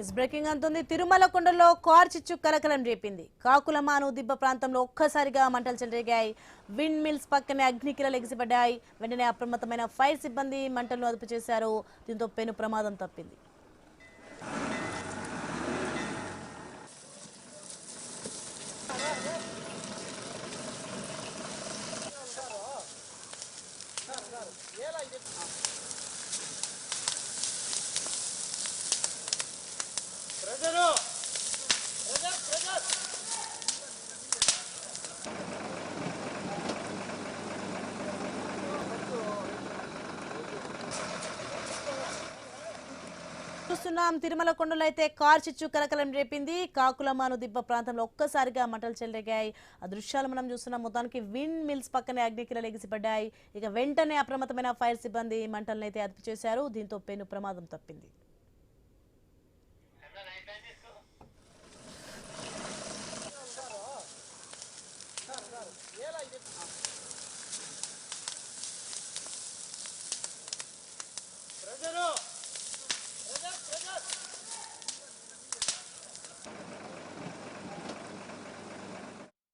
Is breaking అంటుంది. తిరుమల కొండలో car చిచ్చు కలకలం రేపింది. కాకులమాను దిబ్బ ప్రాంతంలో ఒక్కసారిగా మంటలు చెలరేగాయి. విండ్ మిల్స్ పక్కనే అగ్నికిరలు ఎగిసిపడ్డాయి. వెంటనే అప్రమత్తమైన ఫైర్ సిబ్బంది మంటలను అదుపు చేశారు. దీంతో పెను ప్రమాదం తప్పింది. చూస్తున్నాం, తిరుమల కొండలో అయితే కార్ చిచ్చు కలకలం రేపింది. కాకులమాను దిబ్బ ప్రాంతంలో ఒక్కసారిగా మంటలు చెలరేగాయి. ఆ దృశ్యాలు మనం చూస్తున్నాం. మొత్తానికి విండ్ మిల్స్ పక్కనే అగ్నికిరలు ఎగిసిపడ్డాయి. ఇక వెంటనే అప్రమత్తమైన ఫైర్ సిబ్బంది మంటలను అయితే అదుపు చేశారు. దీంతో పెను ప్రమాదం తప్పింది.